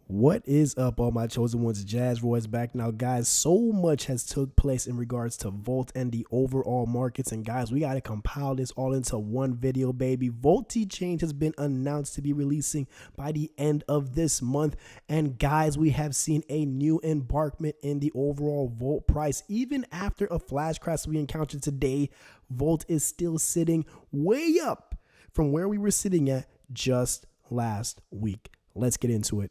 What is up, all my chosen ones? Jazz Roy's back now, guys. So much has took place in regards to Volt and the overall markets, and guys, we got to compile this all into one video, baby. Voltichange has been announced to be releasing by the end of this month, and guys, we have seen a new embarkment in the overall Volt price. Even after a flash crash we encountered today, Volt is still sitting way up from where we were sitting at just last week. Let's get into it.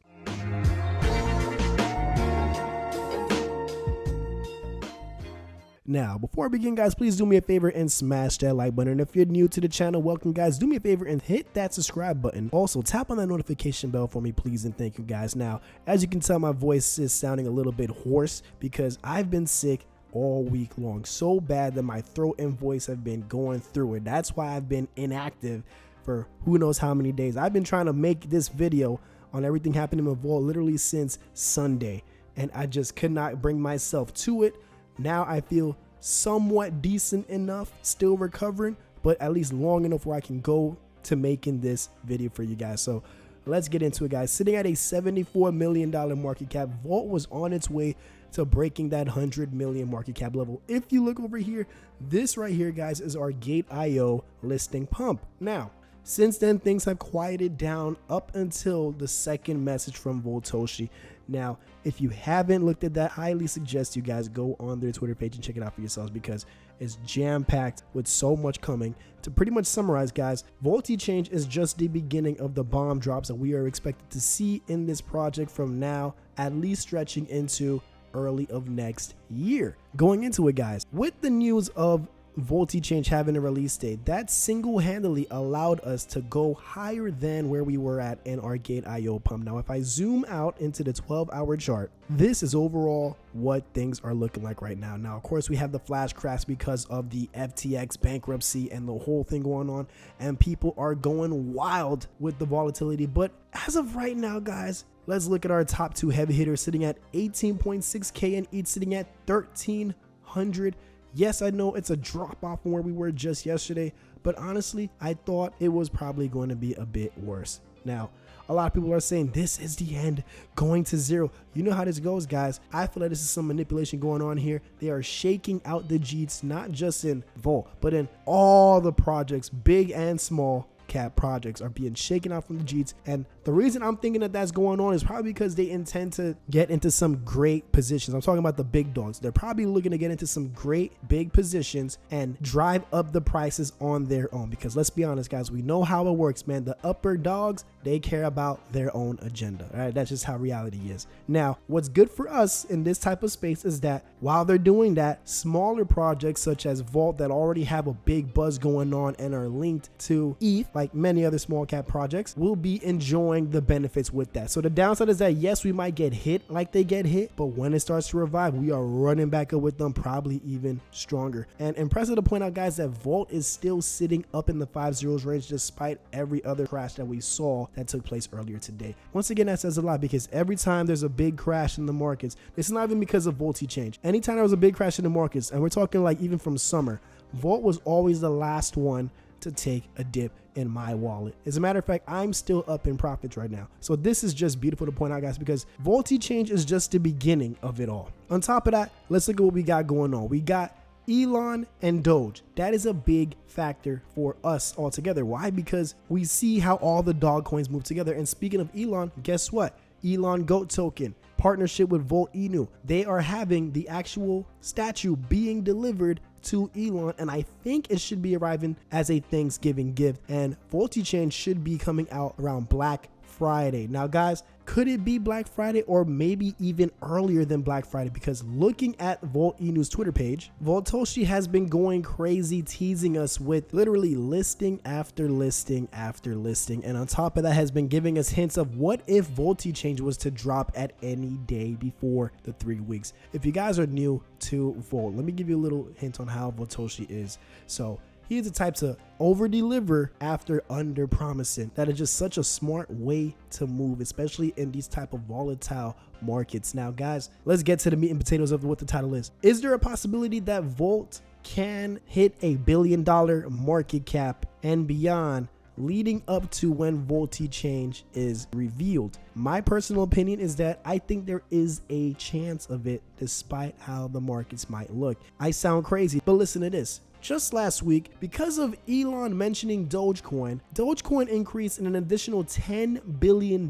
Now, before I begin, guys, please do me a favor and smash that like button. And if you're new to the channel, welcome, guys. Do me a favor and hit that subscribe button. Also, tap on that notification bell for me, please, and thank you, guys. Now, as you can tell, my voice is sounding a little bit hoarse because I've been sick all week long. So bad that my throat and voice have been going through it. That's why I've been inactive for who knows how many days. I've been trying to make this video on everything happening in Volt literally since Sunday, and I just could not bring myself to it. Now I feel somewhat decent enough, still recovering, but at least long enough where I can go to making this video for you guys. So let's get into it, guys. Sitting at a $74 million market cap, Volt was on its way to breaking that 100 million market cap level. If you look over here, this right here, guys, is our Gate.io listing pump. Now, since then, things have quieted down up until the second message from Voltoshi. Now, if you haven't looked at that, I highly suggest you guys go on their Twitter page and check it out for yourselves because it's jam-packed with so much coming. To pretty much summarize, guys, Voltichange is just the beginning of the bomb drops that we are expected to see in this project from now, at least stretching into early of next year. Going into it, guys, with the news of Voltichange having a release date, that single-handedly allowed us to go higher than where we were at in our Gate.io pump. Now, if I zoom out into the 12-hour chart, this is overall what things are looking like right now. Now, of course, we have the flash crash because of the FTX bankruptcy and the whole thing going on, and people are going wild with the volatility. But as of right now, guys, let's look at our top two heavy hitters sitting at 18.6K and each sitting at 1,300. Yes, I know it's a drop off from where we were just yesterday, but honestly, I thought it was probably going to be a bit worse. Now, a lot of people are saying this is the end, going to zero. You know how this goes, guys. I feel like this is some manipulation going on here. They are shaking out the Jeets, not just in Volt, but in all the projects, big and small cap projects are being shaken out from the Jeets. And the reason I'm thinking that that's going on is probably because they intend to get into some great positions. I'm talking about the big dogs. They're probably looking to get into some great big positions and drive up the prices on their own, because let's be honest, guys, we know how it works, man. The upper dogs, they care about their own agenda. All right, that's just how reality is. Now, what's good for us in this type of space is that while they're doing that, smaller projects such as Volt that already have a big buzz going on and are linked to ETH, like many other small cap projects, will be enjoying the benefits with that. So the downside is that yes, we might get hit like they get hit, but when it starts to revive, we are running back up with them, probably even stronger. And impressive to point out, guys, that Volt is still sitting up in the 5 zeros range despite every other crash that we saw that took place earlier today. Once again, that says a lot, because every time there's a big crash in the markets, it's not even because of Voltichange. Anytime there was a big crash in the markets, and we're talking like even from summer, Volt was always the last one to take a dip in my wallet. As a matter of fact, I'm still up in profits right now. So this is just beautiful to point out, guys, because Voltichange is just the beginning of it all. On top of that, let's look at what we got going on. We got Elon and Doge. That is a big factor for us altogether. Why? Because we see how all the dog coins move together. And speaking of Elon, guess what? Elon Goat token, partnership with Volt Inu. They are having the actual statue being delivered to Elon, and I think it should be arriving as a Thanksgiving gift. And Voltichange should be coming out around Black Friday. Now, guys, could it be Black Friday or maybe even earlier than Black Friday? Because looking at Volt Inu's Twitter page, Voltoshi has been going crazy, teasing us with literally listing after listing after listing. And on top of that, has been giving us hints of what if Voltichange was to drop at any day before the 3 weeks. If you guys are new to Volt, let me give you a little hint on how Voltoshi is. So he is the type to over-deliver after under-promising. That is just such a smart way to move, especially in these type of volatile markets. Now, guys, let's get to the meat and potatoes of what the title is. Is there a possibility that Volt can hit $1 billion market cap and beyond leading up to when Voltichange is revealed. My personal opinion is that I think there is a chance of it despite how the markets might look. I sound crazy, but listen to this. Just last week, because of Elon mentioning Dogecoin increased in an additional $10 billion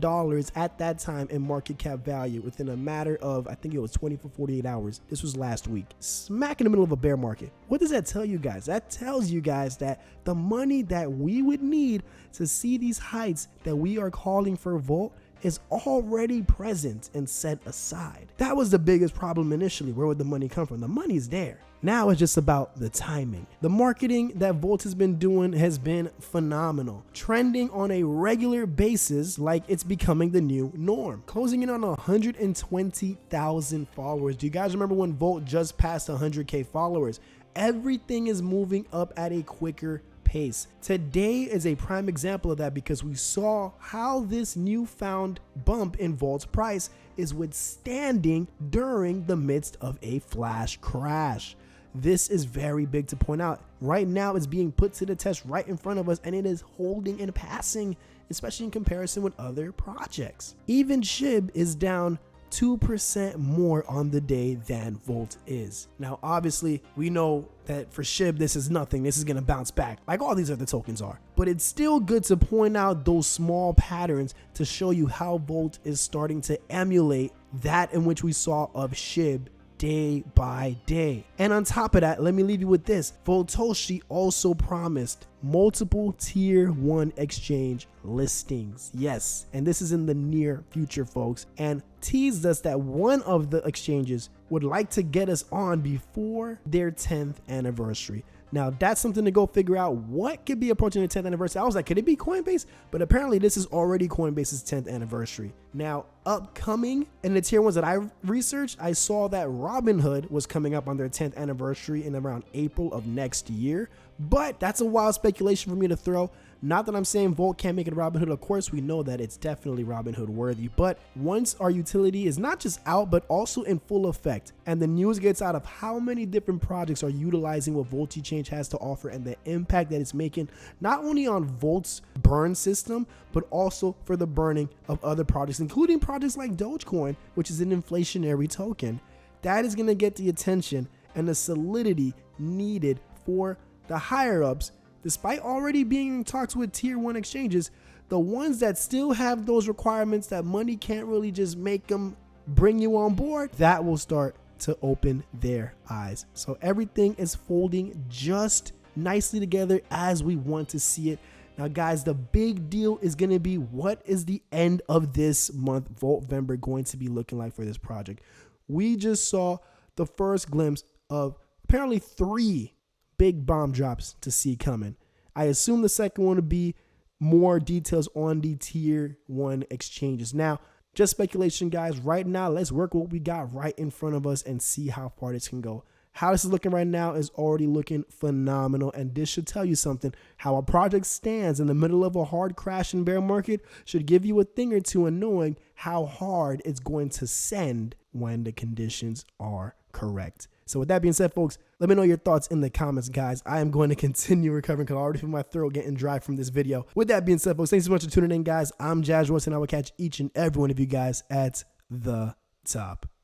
at that time in market cap value within a matter of, I think it was 24, 48 hours. This was last week, smack in the middle of a bear market. What does that tell you guys? That tells you guys that the money that we would need to see these heights that we are calling for Volt is already present and set aside. That was the biggest problem initially. Where would the money come from? The money's there. Now it's just about the timing. The marketing that Volt has been doing has been phenomenal, trending on a regular basis like it's becoming the new norm, closing in on 120,000 followers. Do you guys remember when Volt just passed 100K followers? Everything is moving up at a quicker pace. Today is a prime example of that because we saw how this newfound bump in Volt's price is withstanding during the midst of a flash crash. This is very big to point out. Right now it's being put to the test right in front of us and it is holding and passing, especially in comparison with other projects. Even SHIB is down 2% more on the day than Volt is. Now, obviously, we know that for SHIB, this is nothing. This is going to bounce back like all these other tokens are. But it's still good to point out those small patterns to show you how Volt is starting to emulate that in which we saw of SHIB day by day. And on top of that, let me leave you with this. Voltoshi also promised multiple tier 1 exchange listings. Yes, and this is in the near future, folks, and teased us that one of the exchanges would like to get us on before their 10th anniversary. Now, that's something to go figure out what could be approaching the 10th anniversary. I was like, could it be Coinbase? But apparently this is already Coinbase's 10th anniversary. Now, upcoming in the tier 1s that I researched, I saw that Robinhood was coming up on their 10th anniversary in around April of next year. But that's a wild speculation for me to throw. Not that I'm saying Volt can't make it Robinhood. Of course, we know that it's definitely Robinhood worthy. But once our utility is not just out, but also in full effect, and the news gets out of how many different projects are utilizing what Voltichange has to offer and the impact that it's making, not only on Volt's burn system, but also for the burning of other projects, including projects like Dogecoin, which is an inflationary token, that is going to get the attention and the solidity needed for the higher ups. Despite already being in talks with tier 1 exchanges, the ones that still have those requirements that money can't really just make them bring you on board, that will start to open their eyes. So everything is folding just nicely together as we want to see it. Now, guys, the big deal is going to be, what is the end of this month, Voltvember, going to be looking like for this project? We just saw the first glimpse of apparently 3 big bomb drops to see coming. I assume the second one would be more details on the tier 1 exchanges. Now, just speculation, guys. Right now, let's work what we got right in front of us and see how far this can go. How this is looking right now is already looking phenomenal, and this should tell you something. How a project stands in the middle of a hard crash and bear market should give you a thing or two in knowing how hard it's going to send when the conditions are correct. So with that being said, folks, let me know your thoughts in the comments, guys. I am going to continue recovering because I already feel my throat getting dry from this video. With that being said, folks, thanks so much for tuning in, guys. I'm Jazz Royce, and I will catch each and every one of you guys at the top.